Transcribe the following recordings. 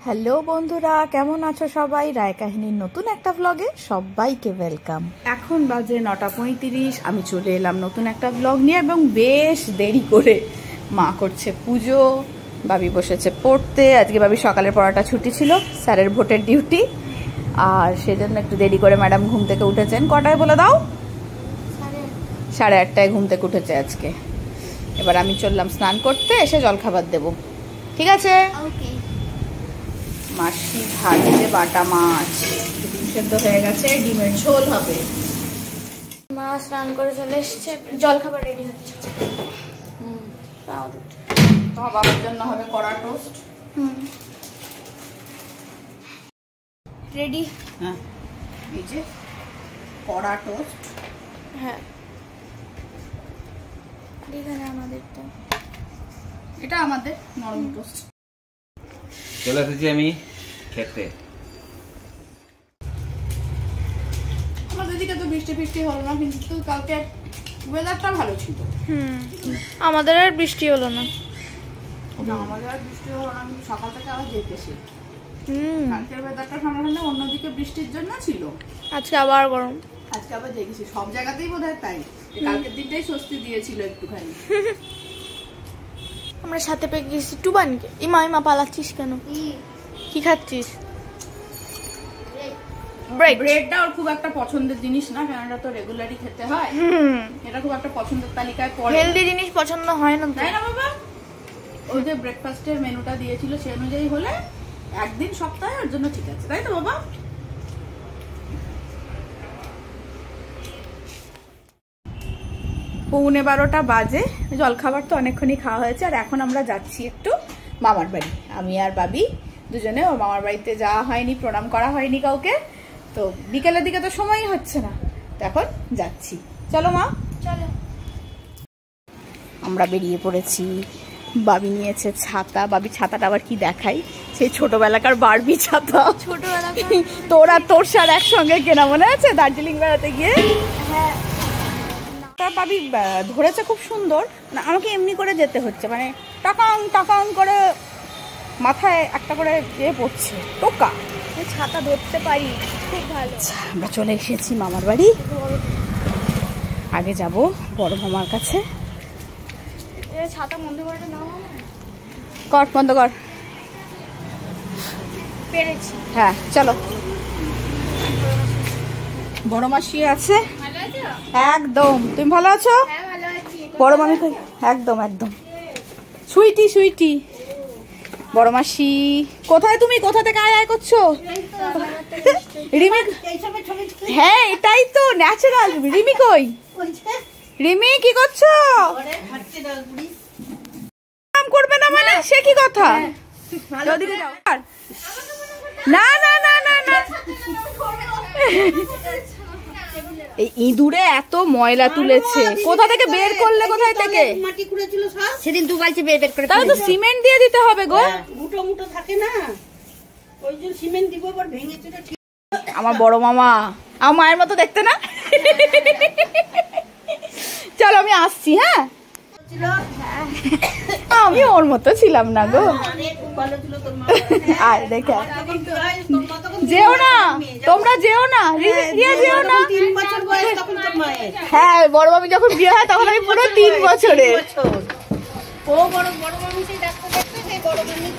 Hello বন্ধুরা, কেমন আছো সবাই? রায় কাহিনীর নতুন একটা ব্লগে সবাইকে ওয়েলকাম। এখন বাজে 9:35। আমি চলে এলাম নতুন একটা ব্লগ নিয়ে এবং বেশ দেরি করে। মা করছে পুজো, বাবি বসেছে পড়তে। আজকে বাবি সকালের পড়াটা ছুটি ছিল, স্যারের ভোটের ডিউটি, আর সেজন্য একটু দেরি করে ম্যাডাম ঘুম থেকে উঠেছেন। কটায় বলে দাও? 8:30 ঘুম থেকে উঠেছে আজকে। এবার আমি চললাম স্নান করতে, এসে জলখাবার দেবো। ঠিক আছে? মাসি ভাজছে বাটা মাছ, ডিম সেদ্ধ হয়ে গেছে, ডিমের ঝোল হবে। মা স্নান করে চলে এসছে, জলখাবার রেডি হচ্ছে। তোমার বাবার জন্য হবে কড়া টোস্ট। রেডি? হ্যাঁ, এই যে কড়া টোস্ট। হ্যাঁ, এখানে আমাদেরটা, এটা আমাদের নরম টোস্ট। চলে এসেছি আমি খেতে। আমাদের দিকে তো বৃষ্টি ফিষ্টি হলো না, কিন্তু কালকে ওয়েদারটা ভালো ছিল। আমাদের আর বৃষ্টি হলো না। আমাদের আর বৃষ্টি হলো না, কিন্তু সকাল থেকে আবার দেখেছি কালকের ওয়েদারটা ঠান্ডা ঠান্ডা, অন্যদিকে বৃষ্টির জন্য ছিল। আজকে আবার গরম। আজকে আবার দেখেছি সব জায়গাতেই বোধহয় তাই। কালকের দিনটাই স্বস্তি দিয়েছিল একটুখানি। আমরা সাথে পেয়ে গেছি টুবানকে। ইমা পালাচ্ছিস কেন? কি খাচ্ছিস? ব্রেডটা ওর খুব একটা পছন্দের জিনিস না, কারণ এটা তো রেগুলারই খেতে হয়। এটা খুব একটা পছন্দের তালিকায় পড়ে। হেলদি জিনিস পছন্দ হয় না, তাই না বাবা? ওই যে ব্রেকফাস্টের মেনুটা দিয়েছিল সে অনুযায়ী হলে একদিন সপ্তাহে ওর জন্য ঠিক আছে, তাই তো বাবা? পৌনে 12টা বাজে। জলখাবার তো অনেকক্ষণই খাওয়া হয়েছে, আর এখন আমরা যাচ্ছি একটু মামার বাড়ি। আমি আর বাবি দুজনে ও মামার বাড়িতে যাওয়া হয়নি, প্রণাম করা হয়নি কাউকে। তো বিকেলের দিকে তো সময়ই হচ্ছে না, তো এখন যাচ্ছি। চলো মা, চলো। আমরা বেরিয়ে পড়েছি। বাবি নিয়েছে ছাতা। বাবি ছাতাটা আবার কি দেখাই, সেই ছোটবেলাকার বারবি ছাতা। ছোটবেলা তোর সার একসঙ্গে কেনা, মনে আছে দার্জিলিং বেড়াতে গিয়ে? হ্যাঁ, তার বাবি ধরেছে খুব সুন্দর। না, আমাকে এমনি করে যেতে হচ্ছে, মানে টাকাং টাকাং করে মাথায় একটা করে পড়ছে টোকা। ছাতা ধরতে পারি, খুব ভালো। আমরা চলে এসেছি মামার বাড়ি। আগে যাব বড় মামার কাছে। ছাতা বন্ধ করে নাও। কর, বন্ধ কর। পেরেছি। হ্যাঁ চলো। বড় মাসি আছে একদম। তুমি ভালো আছো? হ্যাঁ, ভালো আছি। বড় মামি কই? একদম একদম সুইটি সুইটি। বড় মাসি কোথায়? তুমি কোথা থেকে আয় আয় করছো? রিমি? হ্যাঁ এটাই তো ন্যাচারাল। রিমি কই? রিমি কি করছো? কাম করবে না মানে সে কি কথা? না না না না না, এই ইঁদুরে এত ময়লা তুলেছে। কোথা থেকে বের করলে? কোথায় থেকে? মাটি কুড়েছিল সব সেদিন দু বালতি বের করে। তাহলে তো সিমেন্ট দিয়ে দিতে হবে গো। মুঠো মুঠো থাকে না, ওই জন্য সিমেন্ট দিব। আবার ভেঙে চুরে ঠিক। আমার বড় মামা আমার মায়ের মতো দেখতে না? চলো আমি আসছি। হ্যাঁ, আমি ওর মতো ছিলাম না গো। আয় দেখে যেও না, তোমরা যেও না, যেও না। 3 বছর বয়স তখন তোর মায়ের। হ্যাঁ, বড় মামি যখন বিয়ে হয় তখন আমি পুরো 3 বছরের। ও বড় বড় মামি সেই ডাক্তার দেখতে, সেই বড় মামি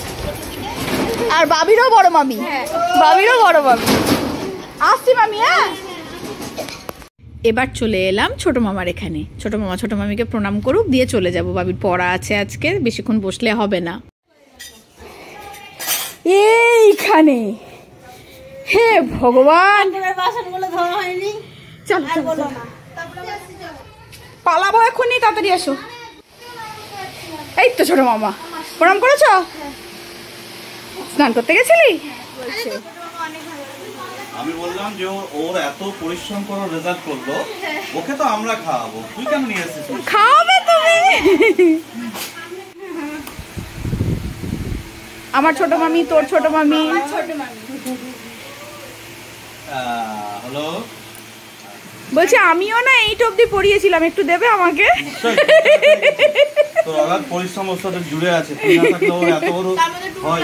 আর বাবিরও বড় মামি। বাবিরও বড় মামি। আসছি মামি। হ্যাঁ, এবার চলে এলাম ছোট মামার এখানে। ছোট মামা ছোট মামিকে প্রণাম করুক, দিয়ে চলে যাব। বাবির পড়া আছে আজকে, বেশিক্ষণ বসলে হবে না। এইখানে হে ভগবান, বাসনগুলো ধোয়া হয়নি। চলো চলো পালাবো এখনই, তাড়াতাড়ি আসো। এই তো ছোট মামা, প্রণাম করেছো? স্নান করতে গেছিলি? আমি বললাম যে ওর এত পরিশ্রম করে রেজাল্ট করলো, ওকে তো আমরা খাওয়াবো, তুই কেন নিয়ে এসেছিস? খাওয়াবে তুমি? আমার ছোট মামি, তোর ছোট মামি। হ্যালো, বলছি আমিও না 8 অবধি পড়িয়েছিলাম, একটু দেবে আমাকে? তোর অগাধ পরিশ্রম ওর সাথে জুড়ে আছে, তুই না থাকলে ওর এত বড় হয়।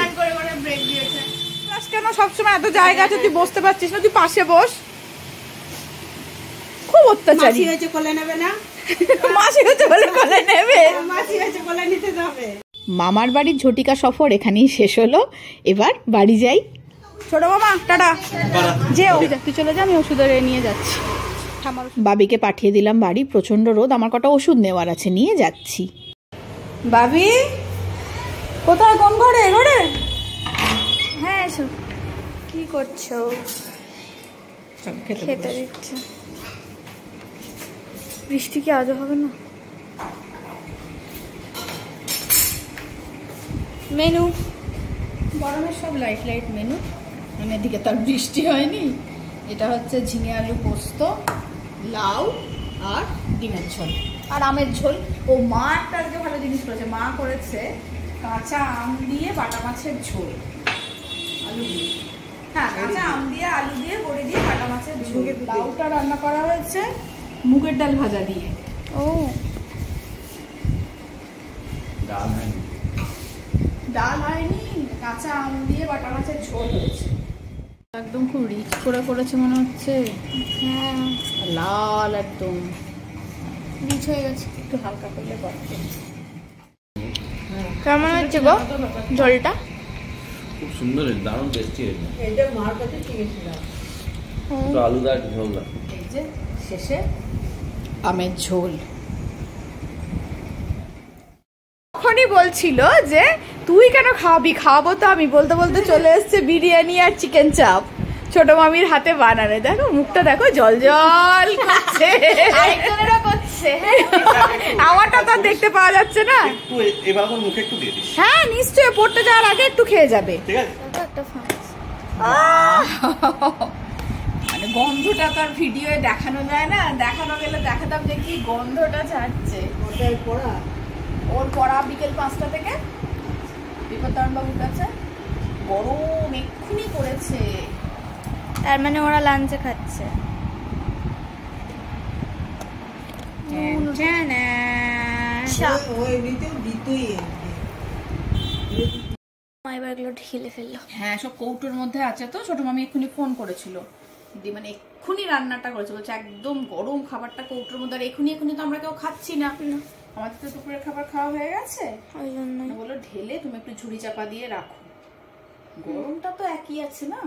আজ কেন সবসময় এত জায়গা আছে তুই বসতে পারছিস না? তুই পাশে বস। খুব অত্যাচারী। মাসি হয়েছে কোলে নেবে না? মাসি হচ্ছে বলে কোলে নেবে। মাসি হয়েছে কোলে নিতে যাবে। মামার বাড়ির ঝটিকা সফর এখানেই শেষ হলো। এবার বাড়ি যাই। ছোট মামা টাটা। যে তুই চলে যা, আমি ওষুধ নিয়ে যাচ্ছি। বাবিকে পাঠিয়ে দিলাম বাড়ি, প্রচন্ড রোদ, আমার কটা ওষুধ নেওয়ার আছে, নিয়ে যাচ্ছি। বাবি কোথায়? কোন ঘরে? ঘরে? হ্যাঁ এসো। কি করছো? খেতে দিচ্ছে। বৃষ্টি কি আজও হবে না? মেনু গরমের সব লাইট লাইট মেনু, মানে এদিকে তার বৃষ্টি হয়নি। এটা হচ্ছে ঝিঙে আলু পোস্ত, লাউ আর ডিমের ঝোল আর আমের ঝোল। ও মা একটা আজকে ভালো জিনিস করেছে, মা করেছে কাঁচা আম দিয়ে বাটা মাছের ঝোল, আলু দিয়ে। হ্যাঁ, কাঁচা আম দিয়ে আলু দিয়ে বড়ি দিয়ে বাটা মাছের ঝোল। লাউটা রান্না করা হয়েছে মুগের ডাল ভাজা দিয়ে। ও ডাল হয়নি, কাঁচা আম দিয়ে বাটা মাছের ঝোল হয়েছে। একদম খুব রিচ করে করেছে মনে হচ্ছে। হ্যাঁ লাল একদম রিচ হয়ে গেছে। একটু হালকা করলে পারতো। কেমন হচ্ছে গো ঝোলটা? খুব সুন্দর, দারুণ টেস্টি হয়েছে। এটা মার কাছে শিখেছিলাম। তো আলুদার ঝোল না, এই যে শেষে আমের ঝোল। তখনই বলছিল যে তুই কেন খাওয়াবি, খাওয়াবো তো আমি, বলতে বলতে চলে এসছে বিরিয়ানি আর চিকেন চাপ ছোট মামির হাতে বানানো। দেখো মুখটা দেখো, জল জল করছে। আরেকজনেরও করছে। আমারটা তো আর দেখতে পাওয়া যাচ্ছে না। একটু এবার আমার মুখে একটু দিয়ে দিস। হ্যাঁ নিশ্চয়ই, পড়তে যাওয়ার আগে একটু খেয়ে যাবে। ঠিক আছে। একটা ফাঁস। মানে গন্ধটা তো আর ভিডিওয়ে দেখানো যায় না, দেখানো গেলে দেখাতাম যে কি গন্ধটা ছাড়ছে। ওটাই পড়া। ওর পড়া বিকেল 5টা থেকে বিপদারণ বাবুর কাছে, গরম এক্ষুনি করেছে। তার মানে ওরা লাঞ্চে খাচ্ছে। ওই এমনিতেও দিতই। মা এবার এগুলো ঢেলে ফেললো। হ্যাঁ সব কৌটোর মধ্যে আছে তো। ছোট মামি এক্ষুনি ফোন করেছিল, দিদি মানে এক্ষুনি রান্নাটা করেছে, বলছে একদম গরম খাবারটা কৌটোর মধ্যে। আর এক্ষুনি তো আমরা কেউ খাচ্ছি না, আমাদের তো দুপুরের খাবার খাওয়া হয়ে গেছে। ওই জন্যই বললো ঢেলে তুমি একটু ঝুড়ি চাপা দিয়ে রাখো, গরমটা তো একই আছে না,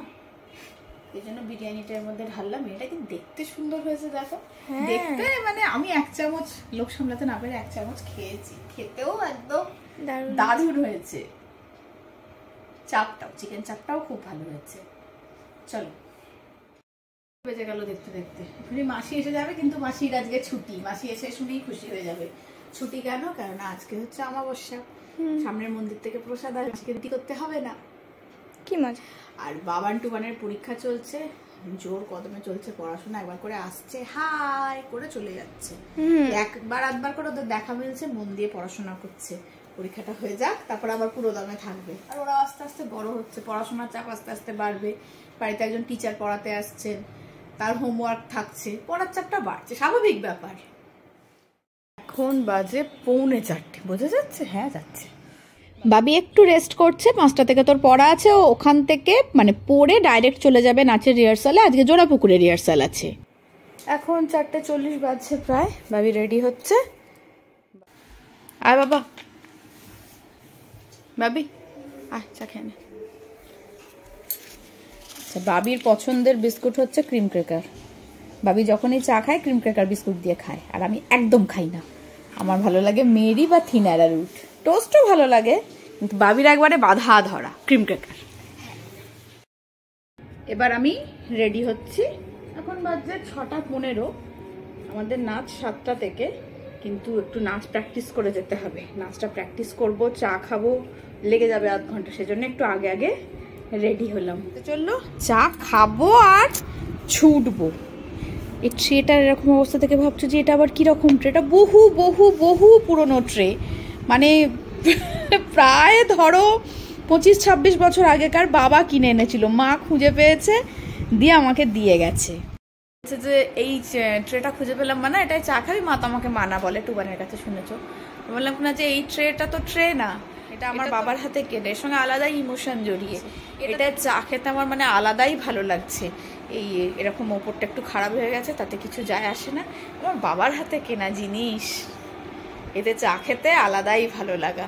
এই জন্য বিরিয়ানিটার মধ্যে ঢাললাম। এটা কি দেখতে সুন্দর হয়েছে দেখো। হ্যাঁ। দেখতে মানে আমি 1 চামচ লোক সামলাতে না পেরে 1 চামচ খেয়েছি, খেতেও একদম দারুণ হয়েছে। চাপটাও, চিকেন চাপটাও খুব ভালো হয়েছে। চলো বেজে গেল দেখতে দেখতে। মাসি এসে যাবে, কিন্তু মাসির আজকে ছুটি। মাসি এসে শুনেই খুশি হয়ে যাবে। ছুটি কেন? কারণ আজকে হচ্ছে অমাবস্যা, সামনের মন্দির থেকে প্রসাদ আর আজকে রুটি করতে হবে না। কি মজা। আর বাবান টুবানের পরীক্ষা চলছে, জোর কদমে চলছে পড়াশোনা। একবার করে আসছে, হাই করে চলে যাচ্ছে, একবার আধবার করে ওদের দেখা মিলছে, মন দিয়ে পড়াশোনা করছে। পরীক্ষাটা হয়ে যাক, তারপর আবার পুরো দমে থাকবে। আর ওরা আস্তে আস্তে বড় হচ্ছে, পড়াশোনার চাপ আস্তে আস্তে বাড়বে। বাড়িতে একজন টিচার পড়াতে আসছেন, তার হোমওয়ার্ক থাকছে, পড়ার চাপটা বাড়ছে, স্বাভাবিক ব্যাপার। এখন বাজে 3:45, বোঝা যাচ্ছে? হ্যাঁ যাচ্ছে। বাবি একটু রেস্ট করছে, 5টা থেকে তোর পড়া আছে। ও ওখান থেকে মানে পড়ে ডাইরেক্ট চলে যাবে নাচের রিহার্সালে। আজকে জোড়াপুকুরে রিহার্সাল আছে। এখন 4:40 বাজছে প্রায়। বাবি রেডি হচ্ছে। আয় বাবা, বাবি আচ্ছা খেয়ে নে। আচ্ছা, বাবির পছন্দের বিস্কুট হচ্ছে ক্রিম ক্র্যাকার। বাবি যখনই চা খায় ক্রিম ক্র্যাকার বিস্কুট দিয়ে খায়, আর আমি একদম খাই না। আমার ভালো লাগে মেরি বা থিন অ্যারারুট, টোস্টও ভালো লাগে, কিন্তু বাবির একবারে বাধা ধরা ক্রিম ক্র্যাকার। এবার আমি রেডি হচ্ছি। এখন বাজে 6:15। আমাদের নাচ 7টা থেকে, কিন্তু একটু নাচ প্র্যাকটিস করে যেতে হবে। নাচটা প্র্যাকটিস করব, চা খাবো, লেগে যাবে আধ ঘন্টা। সেজন্য একটু আগে আগে রেডি হলাম। চললো চা খাবো আর ছুটবো। এই ট্রেটার এরকম অবস্থা থেকে ভাবছো যে এটা আবার কিরকম ট্রে? এটা বহু বহু বহু পুরনো ট্রে, মানে প্রায় ধরো 25-26 বছর আগেকার। বাবা কিনে এনেছিল, মা খুঁজে পেয়েছে, দিয়ে আমাকে দিয়ে গেছে। যে এই ট্রেটা খুঁজে পেলাম, মানে এটাই চা খাবি? মা তো আমাকে মানা বলে, টুবানের কাছে শুনেছো। বললাম না যে এই ট্রেটা তো ট্রে না, এটা আমার বাবার হাতে কেটে, এর সঙ্গে আলাদাই ইমোশন জড়িয়ে। এটা চা খেতে আমার মানে আলাদাই ভালো লাগছে। এই এরকম ওপরটা একটু খারাপ হয়ে গেছে, তাতে কিছু যায় আসে না। আমার বাবার হাতে কেনা জিনিস, এতে চা খেতে আলাদাই ভালো লাগা।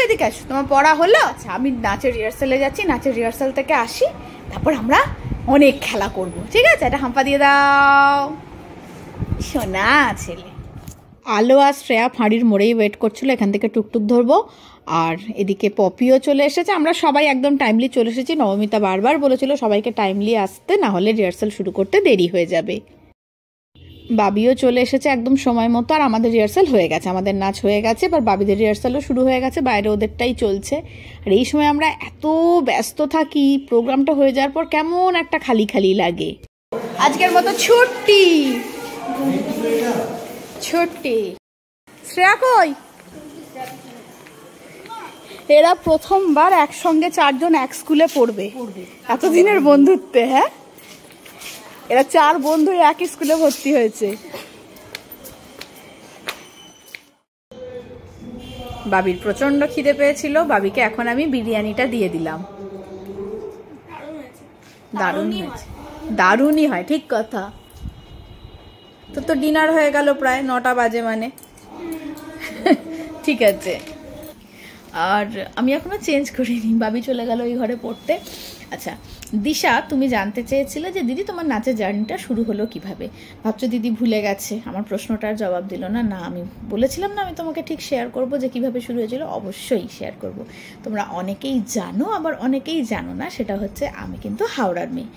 এদিকে আসো, তোমার পড়া হলো? আচ্ছা, আমি নাচের রিহার্সালে যাচ্ছি, নাচের রিহার্সাল থেকে আসি, তারপর আমরা অনেক খেলা করব, ঠিক আছে? এটা হাম্পা দিয়ে দাও, সোনা ছেলে। আলো আর শ্রেয়া ফাঁড়ির মোড়েই ওয়েট করছিল, এখান থেকে টুকটুক ধরবো। আর এদিকে পপিও চলে এসেছে, আমরা সবাই একদম টাইমলি চলে এসেছি। নবমিতা বারবার বলেছিল সবাইকে টাইমলি আসতে, না হলে রিহার্সাল শুরু করতে দেরি হয়ে যাবে। বাবিও চলে এসেছে একদম সময় মতো, আর আমাদের রিহার্সাল হয়ে গেছে, আমাদের নাচ হয়ে গেছে। এবার বাবিদের রিহার্সালও শুরু হয়ে গেছে, বাইরে ওদেরটাই চলছে। আর এই সময় আমরা এত ব্যস্ত থাকি, প্রোগ্রামটা হয়ে যাওয়ার পর কেমন একটা খালি খালি লাগে। আজকের মতো ছুটি ছুটি। শ্রেয়া কই? এরা প্রথমবার একসঙ্গে চারজন এক স্কুলে পড়বে এতদিনের বন্ধুত্বে। হ্যাঁ, এরা 4 বন্ধু একই স্কুলে ভর্তি হয়েছে। বাবির প্রচন্ড খিদে পেয়েছিল, বাবিকে এখন আমি বিরিয়ানিটা দিয়ে দিলাম। দারুণ হয়েছে, দারুণই হয়, ঠিক কথা। তো ডিনার হয়ে গেল প্রায় 9টা বাজে মানে। ঠিক আছে, আর আমি এখনো চেঞ্জ করিনি, বাবি চলে গেল ওই ঘরে পড়তে। আচ্ছা দিশা, তুমি জানতে চেয়েছিলে যে দিদি তোমার নাচের জার্নিটা শুরু হলো কিভাবে। ভাবছো দিদি ভুলে গেছে, আমার প্রশ্নটার জবাব দিল না। না, আমি বলেছিলাম না আমি তোমাকে ঠিক শেয়ার করব যে কিভাবে শুরু হয়েছিল। অবশ্যই শেয়ার করব। তোমরা অনেকেই জানো, আবার অনেকেই জানো না। সেটা হচ্ছে আমি কিন্তু হাওড়ার মেয়ে।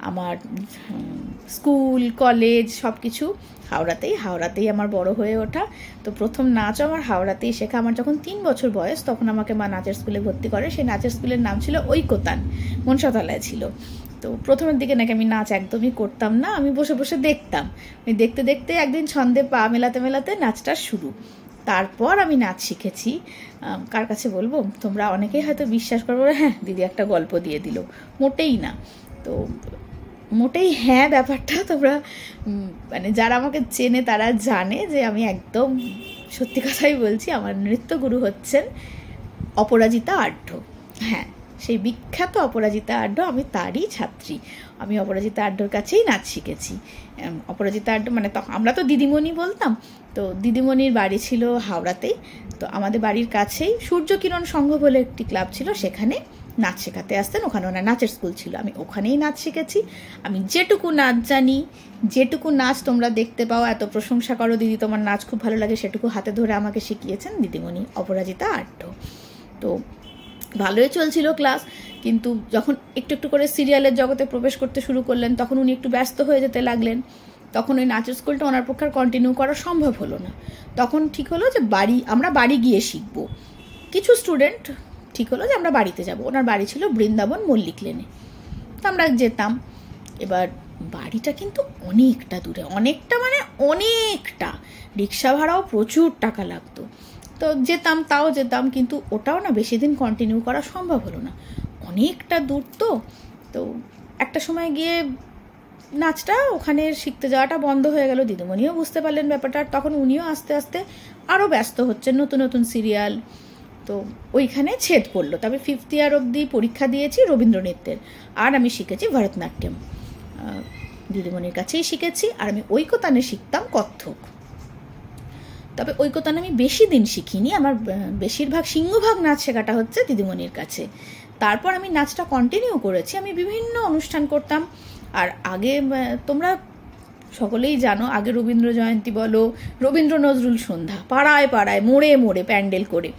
আমার স্কুল কলেজ সব কিছু হাওড়াতেই আমার বড় হয়ে ওঠা। তো প্রথম নাচ আমার হাওড়াতেই শেখা। আমার যখন 3 বছর বয়স তখন আমাকে মা নাচের স্কুলে ভর্তি করে। সেই নাচের স্কুলের নাম ছিল ঐকতান, মনসাতলায় ছিল। তো প্রথমের দিকে নাকি আমি নাচ একদমই করতাম না, আমি বসে বসে দেখতাম। আমি দেখতে দেখতে একদিন ছন্দে পা মেলাতে মেলাতে নাচটা শুরু। তারপর আমি নাচ শিখেছি। কার কাছে বলবো, তোমরা অনেকেই হয়তো বিশ্বাস করবো, হ্যাঁ দিদি একটা গল্প দিয়ে দিল। মোটেই না। তো মোটেই হ্যাঁ ব্যাপারটা তোমরা মানে যারা আমাকে চেনে তারা জানে যে আমি একদম সত্যি কথাই বলছি। আমার নৃত্যগুরু হচ্ছেন অপরাজিতা আঢ্য। হ্যাঁ, সেই বিখ্যাত অপরাজিতা আঢ্য, আমি তারই ছাত্রী। আমি অপরাজিতা আঢ্যর কাছেই নাচ শিখেছি। অপরাজিতা আঢ্য মানে আমরা তো দিদিমণি বলতাম। তো দিদিমণির বাড়ি ছিল হাওড়াতেই। তো আমাদের বাড়ির কাছেই সূর্যকিরণ সংঘ বলে একটি ক্লাব ছিল, সেখানে নাচ শেখাতে আসতেন। ওখানে ওনার নাচের স্কুল ছিল, আমি ওখানেই নাচ শিখেছি। আমি যেটুকু নাচ জানি, যেটুকু নাচ তোমরা দেখতে পাও, এত প্রশংসা করো দিদি তোমার নাচ খুব ভালো লাগে, সেটুকু হাতে ধরে আমাকে শিখিয়েছেন দিদিমণি অপরাজিতা আঢ্য। তো ভালোই চলছিল ক্লাস, কিন্তু যখন একটু একটু করে সিরিয়ালের জগতে প্রবেশ করতে শুরু করলেন তখন উনি একটু ব্যস্ত হয়ে যেতে লাগলেন। তখন ওই নাচের স্কুলটা ওনার পক্ষে কন্টিনিউ করা সম্ভব হলো না। তখন ঠিক হলো যে আমরা বাড়ি গিয়ে শিখবো। কিছু স্টুডেন্ট ঠিক হলো যে আমরা বাড়িতে যাব। ওনার বাড়ি ছিল বৃন্দাবন মল্লিক লেনে। তো আমরা যেতাম। এবার বাড়িটা কিন্তু অনেকটা দূরে, অনেকটা মানে অনেকটা, রিক্সা ভাড়াও প্রচুর টাকা লাগতো। তো যেতাম, তাও যেতাম, কিন্তু ওটাও না বেশি দিন কন্টিনিউ করা সম্ভব হলো না, অনেকটা দূর। তো একটা সময় গিয়ে নাচটা ওখানে শিখতে যাওয়াটা বন্ধ হয়ে গেল। দিদিমণিও বুঝতে পারলেন ব্যাপারটা, আর তখন উনিও আস্তে আস্তে আরও ব্যস্ত হচ্ছেন, নতুন নতুন সিরিয়াল। তো ওইখানে ছেদ পড়লো। তবে 5th ইয়ার অবধি পরীক্ষা দিয়েছি রবীন্দ্র নৃত্যের, আর আমি শিখেছি ভরতনাট্যম। দিদিমণির কাছেই শিখেছি। আর আমি ঐকতানে শিখতাম কত্থক। তবে ঐকতানে আমি বেশি দিন শিখিনি, আমার বেশিরভাগ সিংহভাগ নাচ শেখাটা হচ্ছে দিদিমণির কাছে। তারপর আমি নাচটা কন্টিনিউ করেছি, আমি বিভিন্ন অনুষ্ঠান করতাম। আর আগে তোমরা সকলেই জানো, আগে রবীন্দ্র জয়ন্তী বলো, রবীন্দ্র নজরুল সন্ধ্যা, পাড়ায় পাড়ায় মোড়ে মোড়ে প্যান্ডেল করে,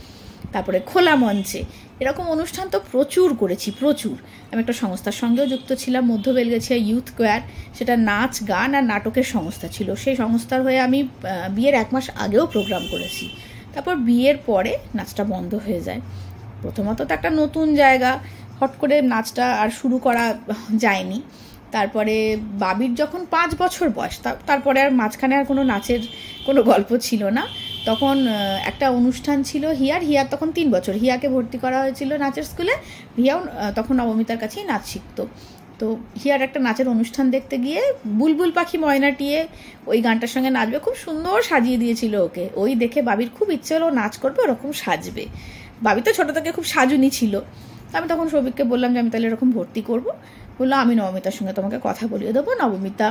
তারপরে খোলা মঞ্চে, এরকম অনুষ্ঠান তো প্রচুর করেছি, প্রচুর। আমি একটা সংস্থার সঙ্গেও যুক্ত ছিলাম, মধ্য বেলগাছিয়া ইউথ কোয়ার। সেটা নাচ গান আর নাটকের সংস্থা ছিল। সেই সংস্থার হয়ে আমি বিয়ের 1 মাস আগেও প্রোগ্রাম করেছি। তারপর বিয়ের পরে নাচটা বন্ধ হয়ে যায়। প্রথমত তো একটা নতুন জায়গা, হট করে নাচটা আর শুরু করা যায়নি। তারপরে বাবির যখন 5 বছর বয়স, তারপরে আর মাঝখানে আর কোনো নাচের কোনো গল্প ছিল না। তখন একটা অনুষ্ঠান ছিল হিয়ার তখন 3 বছর, হিয়াকে ভর্তি করা হয়েছিল নাচের স্কুলে। হিয়াও তখন নবমিতার কাছেই নাচ শিখতো। তো হিয়ার একটা নাচের অনুষ্ঠান দেখতে গিয়ে বুলবুল পাখি ময়না টিয়ে ওই গানটার সঙ্গে নাচবে, খুব সুন্দর সাজিয়ে দিয়েছিল ওকে। ওই দেখে বাবির খুব ইচ্ছে হলো নাচ করবে, ওরকম সাজবে। বাবি তো ছোটো থেকে খুব সাজুনি ছিল। আমি তখন সৌভিককে বললাম যে আমি তাহলে এরকম ভর্তি করবো। বললো আমি নবমিতার সঙ্গে তোমাকে কথা বলিয়ে দেবো, নবমিতা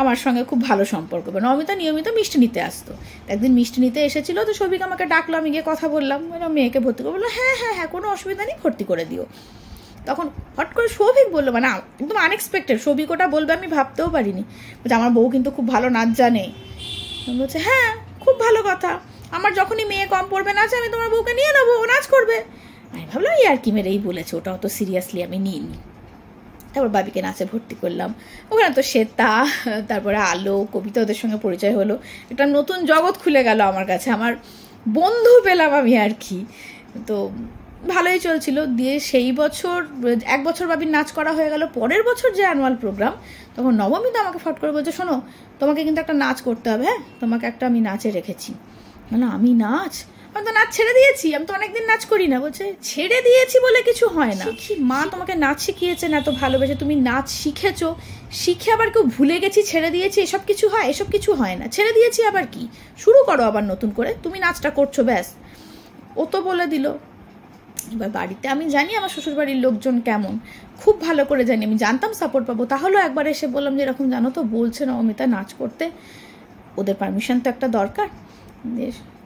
আমার সঙ্গে খুব ভালো সম্পর্ক। নবমিতা নিয়মিত মিষ্টি নিতে আসতো, একদিন মিষ্টি নিতে এসেছিলো, তো সৌভিক আমাকে ডাকলো, আমি গিয়ে কথা বললাম, মেয়েকে ভর্তি করবো। বললো হ্যাঁ হ্যাঁ হ্যাঁ কোনো অসুবিধা নেই, ভর্তি করে দিও। তখন হট করে সৌভিক বললো, মানে একদম আনএক্সপেক্টেড, সৌভিক ওটা বলবে আমি ভাবতেও পারিনি, বলছে আমার বউ কিন্তু খুব ভালো নাচ জানে। বলছে হ্যাঁ খুব ভালো কথা, আমার যখনই মেয়ে কম পড়বে নাচে আমি তোমার বউকে নিয়ে নেবো, ও নাচ করবে। আমি ভাবলাম আর কি মেরেই বলেছে, ওটা অত সিরিয়াসলি আমি নিইনি। তারপর বাবিকে নাচে ভর্তি করলাম, ওখানে তো শ্বেতা, তারপরে আলো, কবিতা, ওদের সঙ্গে পরিচয় হলো, একটা নতুন জগৎ খুলে গেল আমার কাছে, আমার বন্ধু পেলাম আমি আর কি। তো ভালোই চলছিল। দিয়ে সেই বছর 1 বছর বাবির নাচ করা হয়ে গেল। পরের বছর যে অ্যানুয়াল প্রোগ্রাম, তখন নবমিতা আমাকে ফট করে বলছে শোনো তোমাকে কিন্তু একটা নাচ করতে হবে, হ্যাঁ তোমাকে একটা আমি নাচে রেখেছি। মানে আমি নাচ, আমি তো নাচ ছেড়ে দিয়েছি, আমি তো অনেকদিন নাচ করি না। বলছে ছেড়ে দিয়েছি বলে কিছু হয় না, মা তোমাকে নাচ শিখিয়েছেন এত ভালোবেসে, তুমি নাচ শিখেছো, শিখে আবার কেউ ভুলে গেছি ছেড়ে দিয়েছি, এসব কিছু হয়? এসব কিছু হয় না, ছেড়ে দিয়েছি আবার কি, শুরু করো আবার নতুন করে, তুমি নাচটা করছো ব্যাস। ও তো বলে দিল। এবার বাড়িতে আমি জানি আমার শ্বশুরবাড়ির লোকজন কেমন, খুব ভালো করে জানি, আমি জানতাম সাপোর্ট পাবো। তাহলেও একবার এসে বললাম যে এরকম জানো তো বলছে নবমিতা নাচ করতে, ওদের পারমিশন তো একটা দরকার।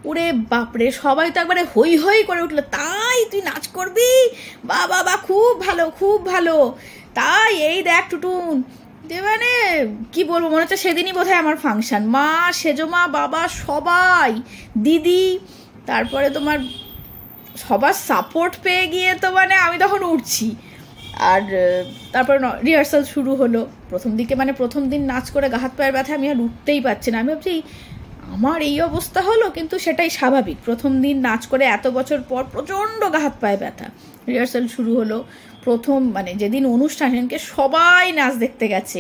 ওরে বাপরে, সবাই তো একবারে হই হই করে উঠলো, তাই তুই নাচ করবি, বা বাবা খুব ভালো খুব ভালো, তাই এই দেখ টুটুন। মানে কি বলবো, মনে হচ্ছে সেদিনই বোধহয় আমার ফাংশন, মা, সেজমা, বাবা, সবাই, দিদি, তারপরে তোমার সবার সাপোর্ট পেয়ে গিয়ে তো মানে আমি তখন উঠছি। আর তারপর রিহার্সাল শুরু হলো। প্রথম দিন নাচ করে গা হাত পায়ের ব্যথা, আমি আর উঠতেই পারছি না। আমি ভাবছি আমার এই অবস্থা হলো, কিন্তু সেটাই স্বাভাবিক, প্রথম দিন নাচ করে এত বছর পর প্রচণ্ড গা হাত পায়ে ব্যথা। রিহার্সাল শুরু হলো। প্রথম যেদিন অনুষ্ঠান, সেদিনকে সবাই নাচ দেখতে গেছে,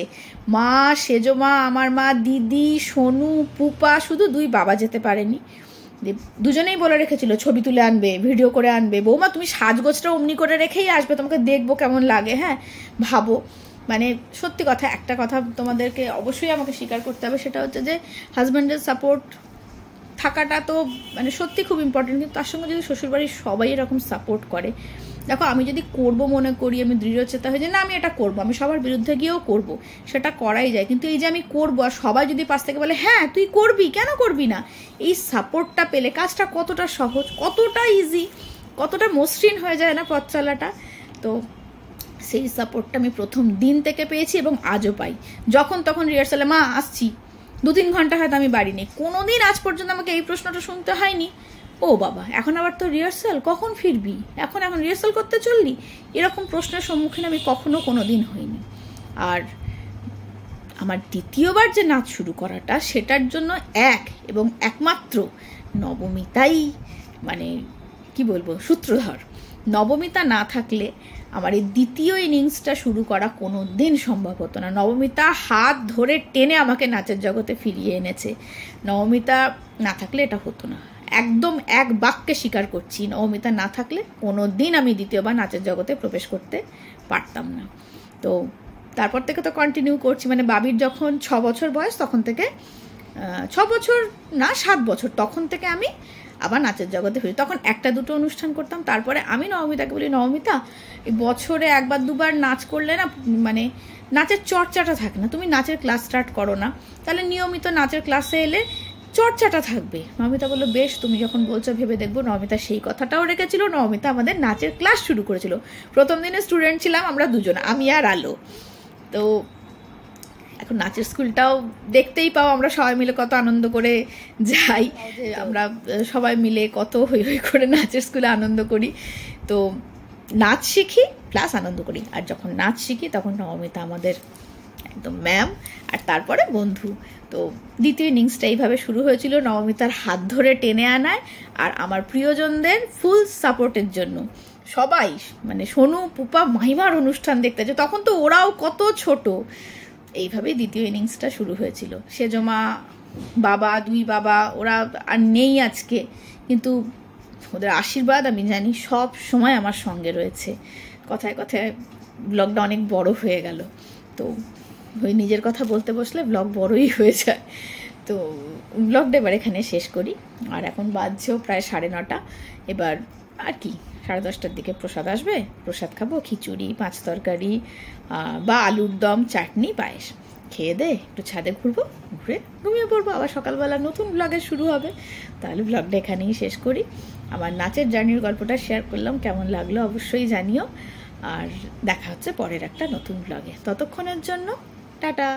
মা, সেজমা, আমার মা, দিদি, সোনু, পুপা, শুধু 2 বাবা যেতে পারেনি। দুজনেই বলে রেখেছিল ছবি তুলে আনবে, ভিডিও করে আনবে, বৌমা তুমি সাজগোজটা অমনি করে রেখেই আসবে, তোমাকে দেখবো কেমন লাগে। হ্যাঁ ভাবো, মানে সত্যি কথা, একটা কথা তোমাদেরকে অবশ্যই আমাকে স্বীকার করতে হবে, সেটা হচ্ছে যে হাজব্যান্ডের সাপোর্ট থাকাটা তো মানে সত্যি খুব ইম্পর্টেন্ট, কিন্তু তার সঙ্গে যদি শ্বশুরবাড়ির সবাই এরকম সাপোর্ট করে। দেখো আমি যদি করব মনে করি, আমি দৃঢ়চেতা হয়ে যে না আমি এটা করব, আমি সবার বিরুদ্ধে গিয়েও করব, সেটা করাই যায়। কিন্তু এই যে আমি করব আর সবাই যদি পাশ থেকে বলে হ্যাঁ তুই করবি, কেন করবি না, এই সাপোর্টটা পেলে কাজটা কতটা সহজ, কতটা ইজি, কতটা মসৃণ হয়ে যায় না পথ চলাটা। তো সেই সাপোর্টটা আমি প্রথম দিন থেকে পেয়েছি এবং আজও পাই। যখন তখন রিহার্সালে মা আসছি, 2-3 ঘন্টা হয়তো আমি বাড়ি নেই, কোনোদিন আজ পর্যন্ত আমাকে এই প্রশ্নটা শুনতে হয়নি, ও বাবা এখন আবার তো রিহার্সাল, কখন ফিরবি, এখন রিহার্সাল করতে চললি, এরকম প্রশ্নের সম্মুখীন আমি কখনো কোনোদিন হইনি। আর আমার দ্বিতীয়বার যে নাচ শুরু করাটা, সেটার জন্য এবং একমাত্র নবমিতাই মানে কি বলবো সূত্রধর। নবমিতা না থাকলে আমার এই দ্বিতীয় ইনিংসটা শুরু করা কোনো দিন সম্ভব হতো না। নবমিতা হাত ধরে টেনে আমাকে নাচের জগতে ফিরিয়ে এনেছে, নবমিতা না থাকলে এটা হতো না। একদম এক বাক্যে স্বীকার করছি, নবমিতা না থাকলে কোনো দিন আমি দ্বিতীয়বার নাচের জগতে প্রবেশ করতে পারতাম না। তো তারপর থেকে তো কন্টিনিউ করছি, মানে বাবির যখন 6 বছর বয়স, তখন থেকে 6 বছর না 7 বছর, তখন থেকে আমি আবার নাচের জগতে ফিরি। তখন 1-2 অনুষ্ঠান করতাম। তারপরে আমি নবমিতাকে বলি, নবমিতা এই বছরে 1-2 নাচ করলে না মানে নাচের চর্চাটা থাকে না, তুমি নাচের ক্লাস স্টার্ট করো না, তাহলে নিয়মিত নাচের ক্লাসে এলে চর্চাটা থাকবে। নবমিতা বললো বেশ, তুমি যখন বলছো ভেবে দেখবো। নবমিতা সেই কথাটাও রেখেছিল। নবমিতা আমাদের নাচের ক্লাস শুরু করেছিল। প্রথম দিনে স্টুডেন্ট ছিলাম আমরা 2জন, আমি আর আলো। তো এখন নাচের স্কুলটাও দেখতেই পাও, আমরা সবাই মিলে কত আনন্দ করে যাই, আমরা সবাই মিলে কত হই হই করে নাচের স্কুলে আনন্দ করি। তো নাচ শিখি প্লাস আনন্দ করি। আর যখন নাচ শিখি তখন নবমিতা আমাদের একদম ম্যাম, আর তারপরে বন্ধু। তো দ্বিতীয় ইনিংসটা এইভাবে শুরু হয়েছিল, নবমিতার হাত ধরে টেনে আনায় আর আমার প্রিয়জনদের ফুল সাপোর্টের জন্য। সবাই মানে সোনু, পুপা, মাহিমার অনুষ্ঠান দেখতে যায়, তখন তো ওরাও কত ছোট। এইভাবেই দ্বিতীয় ইনিংসটা শুরু হয়েছিল। সেজমা, বাবা, 2 বাবা, ওরা আর নেই আজকে, কিন্তু ওদের আশীর্বাদ আমি জানি সব সময় আমার সঙ্গে রয়েছে। কথায় কথায় ব্লগটা অনেক বড় হয়ে গেল, তো ওই নিজের কথা বলতে বসলে ব্লগ বড়ই হয়ে যায়। তো ব্লগটা এবার এখানে শেষ করি। আর এখন বাজছেও প্রায় 9:30। এবার আর কি 10:30টার দিকে প্রসাদ আসবে, প্রসাদ খাবো, খিচুড়ি, 5 তরকারি বা আলুর দম, চাটনি, পায়েস খেয়ে দে একটু ছাদে ঘুরবো, ঘুরে ঘুমিয়ে পড়বো। আবার সকালবেলা নতুন ব্লগে শুরু হবে। তাহলে ব্লগটা এখানেই শেষ করি। আমার নাচের জার্নির গল্পটা শেয়ার করলাম, কেমন লাগলো অবশ্যই জানিও। আর দেখা হচ্ছে পরের একটা নতুন ব্লগে। ততক্ষণের জন্য টাটা।